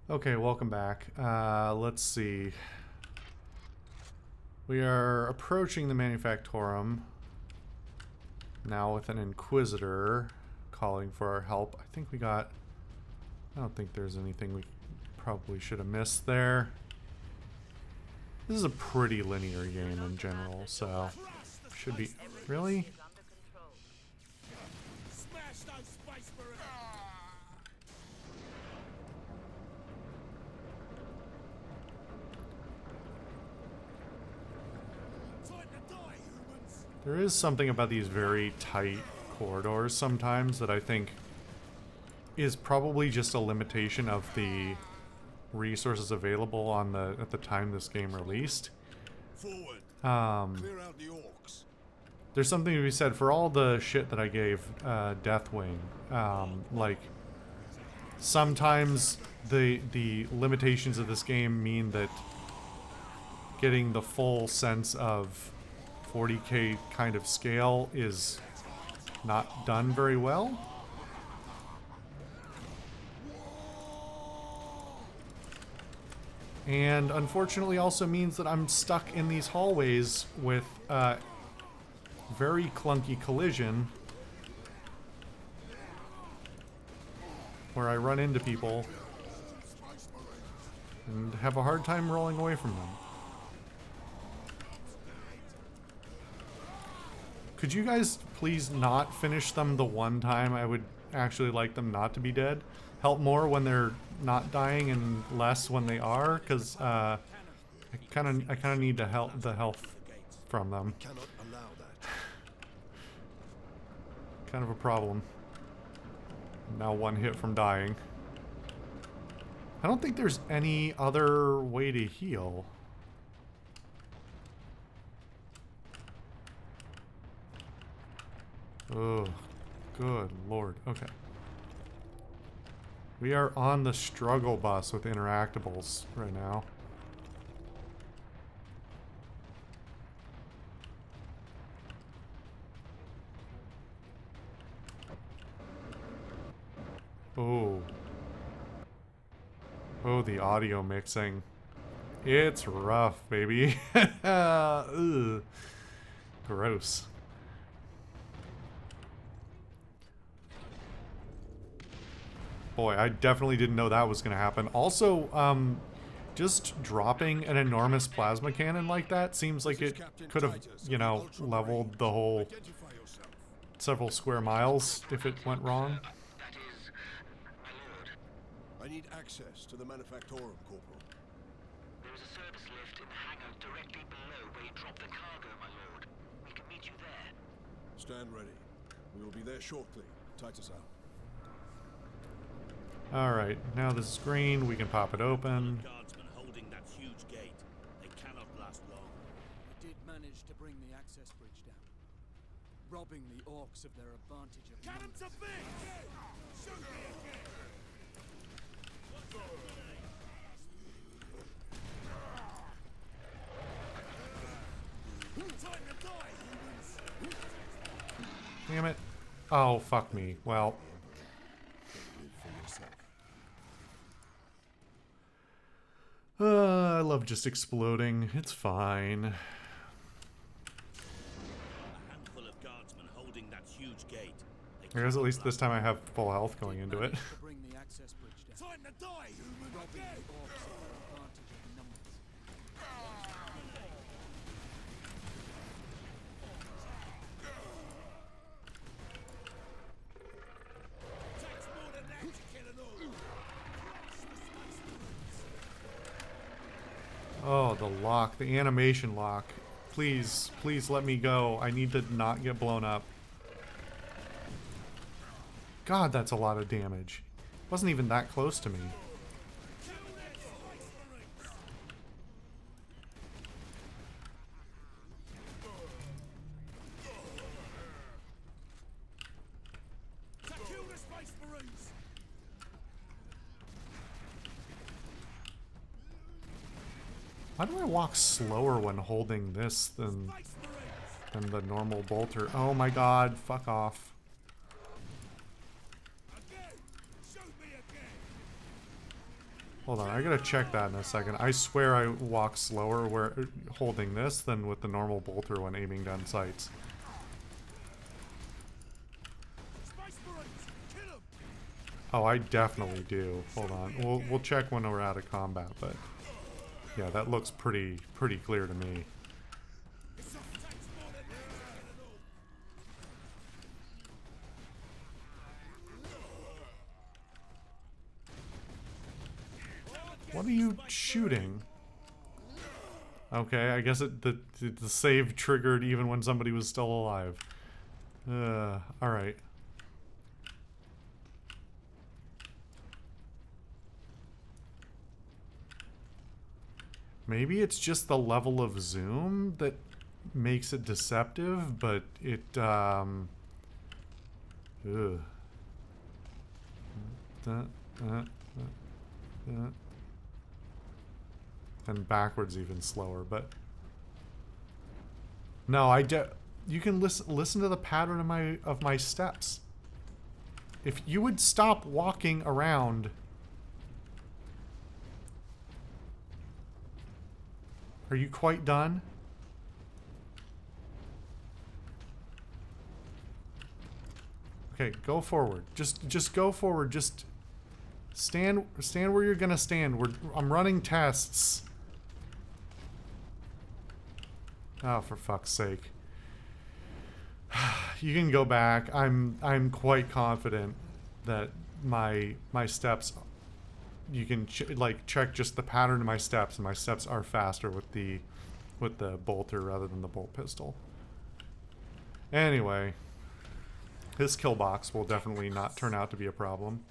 Okay, welcome back. Let's see. We are approaching the Manufactorum now with an Inquisitor calling for our help. I think we got... I don't think there's anything we probably should have missed there. This is a pretty linear game in general, so should be... Really? There is something about these very tight corridors sometimes that I think is probably just a limitation of the resources available on at the time this game released. Forward. Clear out the orcs. There's something to be said for all the shit that I gave Deathwing. Like, sometimes the limitations of this game mean that getting the full sense of 40k kind of scale is not done very well. And unfortunately also means that I'm stuck in these hallways with very clunky collision where I run into people and have a hard time rolling away from them. Could you guys please not finish them the one time? I would actually like them not to be dead. Help more when they're not dying and less when they are, because I kind of need the health from them. Cannot allow that. Kind of a problem. Now one hit from dying. I don't think there's any other way to heal. Oh, good lord. Okay. We are on the struggle bus with interactables right now. Oh. Oh, the audio mixing. It's rough, baby. Ugh. Gross. Boy, I definitely didn't know that was going to happen. Also, just dropping an enormous plasma cannon like that seems like it could have, you know, leveled the whole several square miles if it went wrong. That is, my lord. I need access to the Manufactorum, Corporal. There is a service lift in the hangar directly below where you drop the cargo, my lord. We can meet you there. Stand ready. We will be there shortly. Titus out. Alright, now this is green, we can pop it open. Guardsmen holding that huge gate. They cannot last long. We did manage to bring the access bridge down, robbing the orcs of their advantage of numbers. to bits! Shoot me again! Time to die, humans! Damn it. Oh, fuck me. Well. I love just exploding. It's fine. A handful of guardsmen holding that huge gate. I guess at least this time I have full health going into it. To bring the access bridge down, Time to die, humans! robbing the orcs of their advantage of numbers. Takes more than that to kill an orc. Oh, the lock. The animation lock. Please, please let me go. I need to not get blown up. God, that's a lot of damage. Wasn't even that close to me. Kill the Space Marines! Why do I walk slower when holding this than the normal bolter? Oh my god, fuck off. Again! Shoot me again! Hold on, I gotta check that in a second. I swear I walk slower where holding this than with the normal bolter when aiming down sights. Space Marines! Kill 'em! Oh, I definitely do. Hold on. We'll check when we're out of combat, but yeah, that looks pretty clear to me. What are you shooting? Okay, I guess the save triggered even when somebody was still alive. Alright. Maybe it's just the level of zoom that makes it deceptive, but it, ugh. And backwards even slower, but no, you can listen to the pattern of my steps. If you would stop walking around. Are you quite done? Okay, go forward. Just go forward. Just stand where you're gonna stand. I'm running tests. Oh, for fuck's sake. You can go back. I'm quite confident that my steps, you can check just the pattern of my steps, and my steps are faster with the bolter rather than the bolt pistol. Anyway, this kill box will definitely not turn out to be a problem.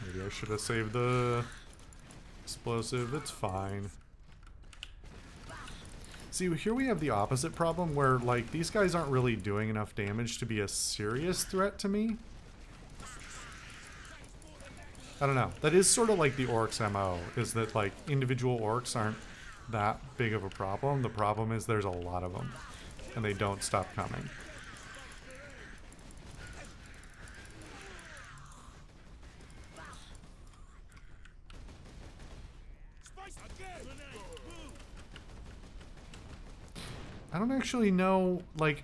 Maybe I should have saved the explosive. It's fine. See, here we have the opposite problem where, like, these guys aren't really doing enough damage to be a serious threat to me. I don't know. That is sort of like the orcs' MO, is that, like, individual orcs aren't that big of a problem. The problem is there's a lot of them, and they don't stop coming. I don't actually know, like,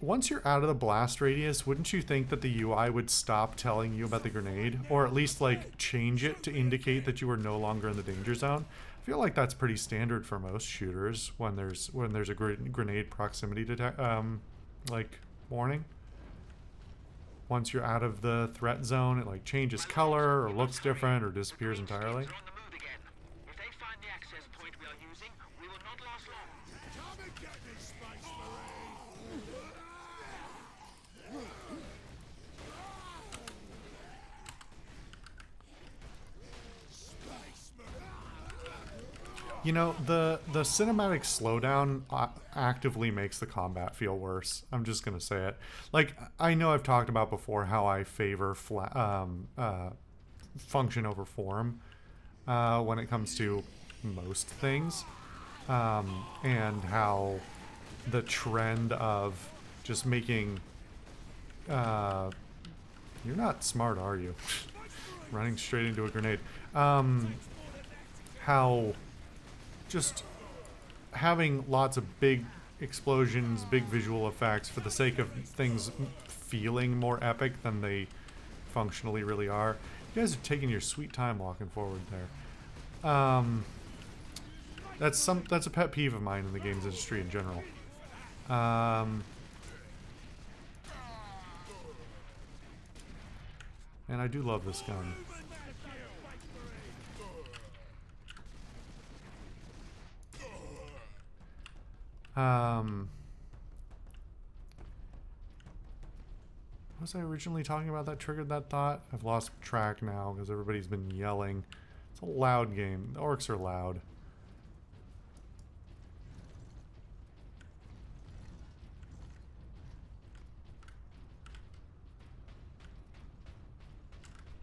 once you're out of the blast radius, wouldn't you think that the UI would stop telling you about the grenade? Or at least, like, change it to indicate that you are no longer in the danger zone? I feel like that's pretty standard for most shooters when there's a grenade proximity like, warning. Once you're out of the threat zone, it, like, changes color or looks different or disappears entirely. You know, the cinematic slowdown actively makes the combat feel worse. I'm just gonna say it. Like, I know I've talked about before how I favor function over form when it comes to most things, and how the trend of just making you're not smart, are you? Running straight into a grenade. How just having lots of big explosions, big visual effects for the sake of things feeling more epic than they functionally really are. You guys are taking your sweet time walking forward there. That's a pet peeve of mine in the games industry in general. And I do love this gun. Was I originally talking about that triggered that thought? I've lost track now because everybody's been yelling. It's a loud game. The orcs are loud.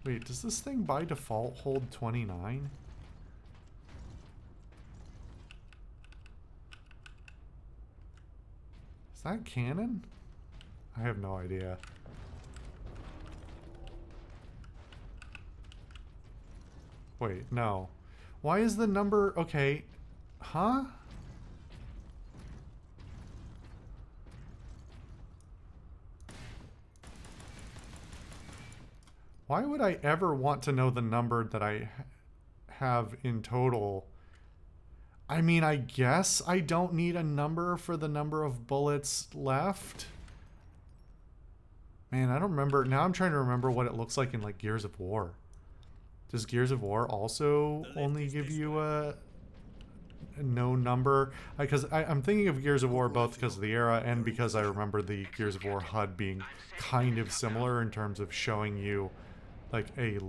Wait, does this thing by default hold 29? Is that cannon? I have no idea. Wait, no. Why is the number... Okay. Huh? Why would I ever want to know the number that I have in total? I mean, I guess I don't need a number for the number of bullets left. Man, I don't remember. Now I'm trying to remember what it looks like in like Gears of War. Does Gears of War also only give you a no number? Because I'm thinking of Gears of War both because of the era and because I remember the Gears of War HUD being kind of similar in terms of showing you like a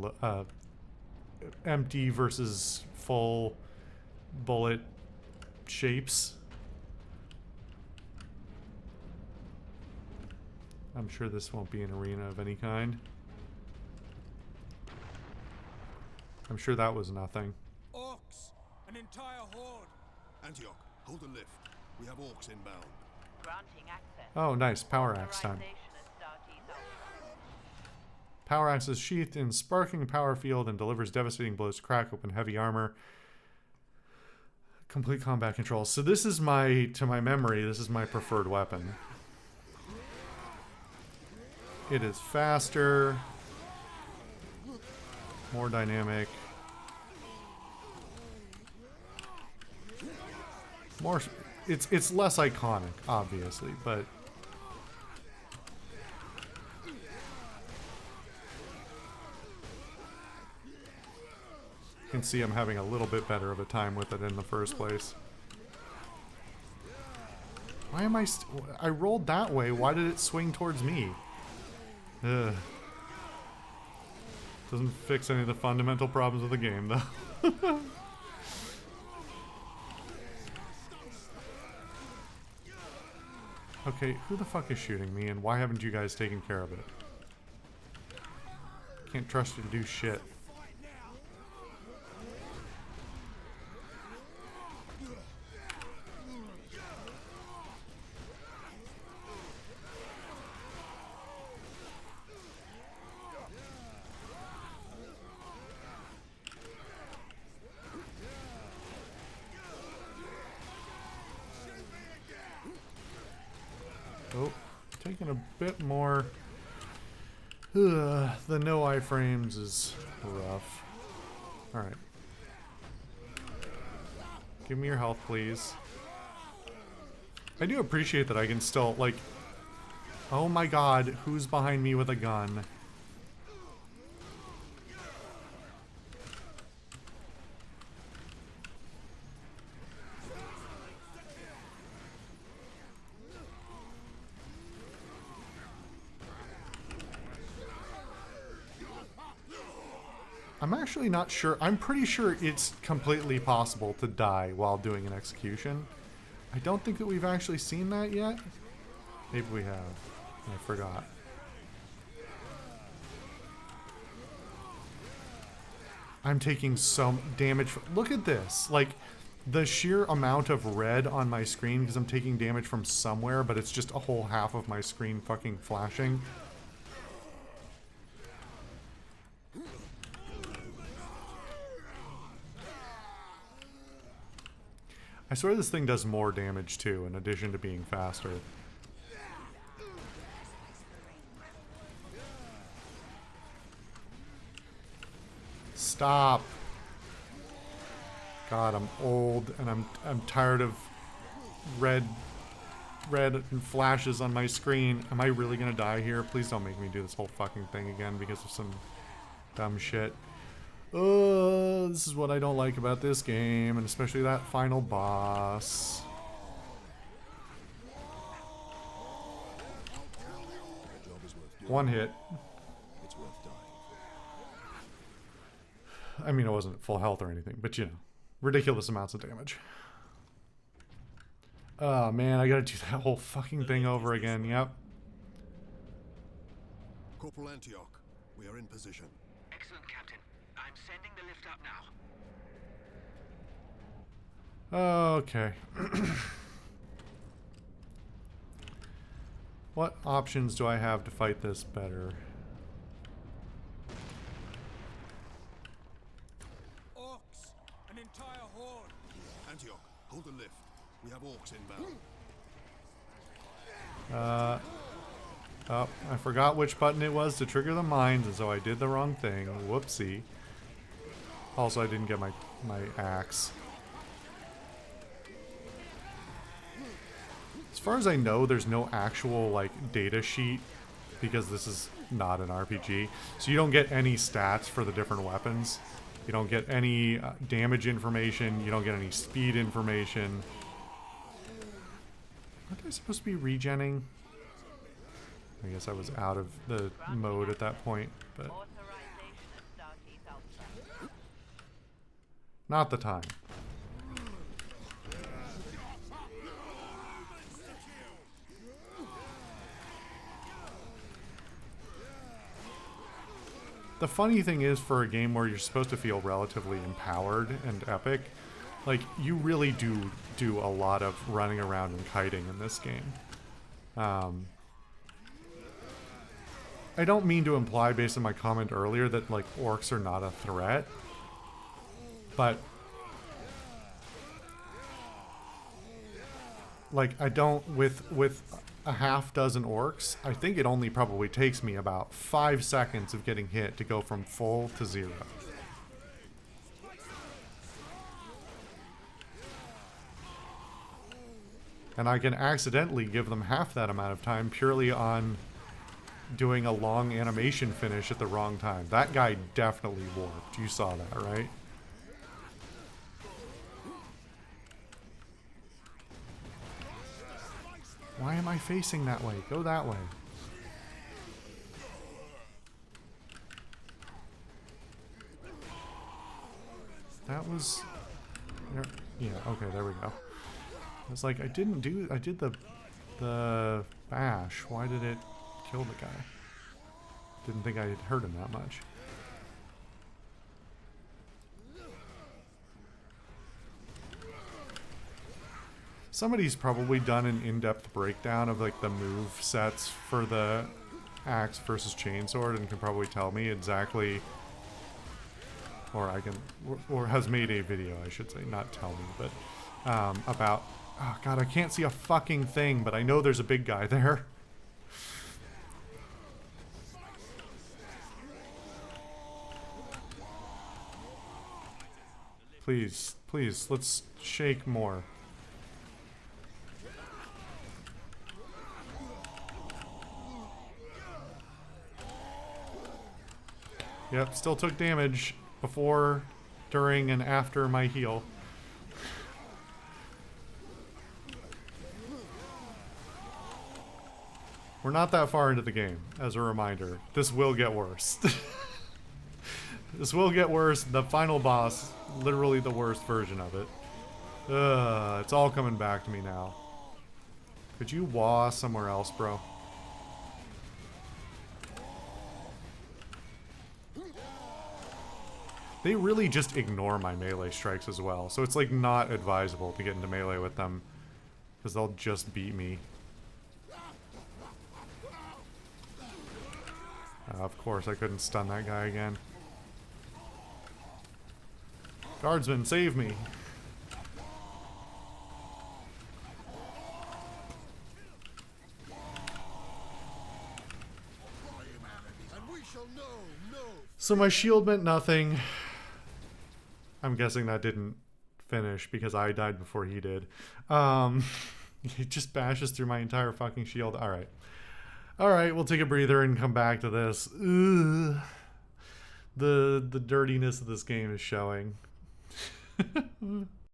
empty versus full bullet shapes. I'm sure this won't be an arena of any kind. I'm sure that was nothing. Orcs! An entire horde! Antioch, hold the lift. We have orcs inbound. Granting access. Oh, nice. Power axe time. Authorization at Starkey's office. Power axe is sheathed in sparking power field and delivers devastating blows to crack open heavy armor. Complete combat control. So this is my, to my memory, this is my preferred weapon. It is faster, more dynamic, more. It's less iconic, obviously, but you can see I'm having a little bit better of a time with it in the first place. Why am I? I rolled that way. Why did it swing towards me? Ugh. Doesn't fix any of the fundamental problems of the game, though. Okay, who the fuck is shooting me, and why haven't you guys taken care of it? Can't trust you to do shit. Oh, taking a bit more. The no iframes is rough. Alright. Give me your health, please. I do appreciate that I can still, like... Oh my god, who's behind me with a gun? I'm actually not sure. I'm pretty sure it's completely possible to die while doing an execution. I don't think that we've actually seen that yet. Maybe we have. I forgot. I'm taking some damage. Look at this. Like, the sheer amount of red on my screen because I'm taking damage from somewhere, but it's just a whole half of my screen fucking flashing. I swear this thing does more damage too, in addition to being faster. Stop. God, I'm old and I'm tired of red and flashes on my screen. Am I really gonna die here? Please don't make me do this whole fucking thing again because of some dumb shit. Oh, this is what I don't like about this game, and especially that final boss. One hit. It's worth dying for. I mean, it wasn't full health or anything, but you know, ridiculous amounts of damage. Oh man, I gotta do that whole fucking thing over again. Yep. Corporal Antioch, we are in position. Excellent, Captain. I'm sending the lift up now. Okay. What options do I have to fight this better? Orcs! An entire horde! Antioch, hold the lift. We have orcs inbound. Oh, I forgot which button it was to trigger the mines, and so I did the wrong thing. Whoopsie. Also, I didn't get my axe. As far as I know, there's no actual, like, data sheet, because this is not an RPG. So you don't get any stats for the different weapons. You don't get any damage information. You don't get any speed information. Aren't I supposed to be regenning? I guess I was out of the mode at that point, but Authorization of Starkey's Ultra. not the time. The funny thing is, for a game where you're supposed to feel relatively empowered and epic, like, you really do a lot of running around and kiting in this game. I don't mean to imply, based on my comment earlier, that, like, orcs are not a threat, but, like, I don't, with a half dozen orcs, I think it only probably takes me about 5 seconds of getting hit to go from full to 0. And I can accidentally give them half that amount of time purely on doing a long animation finish at the wrong time. That guy definitely warped. You saw that, right? Why am I facing that way? Go that way. That was... Yeah, okay, there we go. I was like, I did the bash. Why did it kill the guy? Didn't think I had hurt him that much. Somebody's probably done an in-depth breakdown of, like, the move sets for the axe versus chainsword and can probably tell me exactly, or has made a video, I should say, not tell me, but about, oh god, I can't see a fucking thing, but I know there's a big guy there. Please, please, let's shake more. Yep, still took damage before, during, and after my heal. We're not that far into the game, as a reminder. This will get worse. This will get worse. The final boss, literally the worst version of it. It's all coming back to me now. Could you wah somewhere else, bro? They really just ignore my melee strikes as well, so it's like not advisable to get into melee with them, because they'll just beat me. Of course I couldn't stun that guy again. Guardsman, save me! So my shield meant nothing. I'm guessing that didn't finish because I died before he did. He just bashes through my entire fucking shield. Alright. Alright, we'll take a breather and come back to this. Ugh. The dirtiness of this game is showing.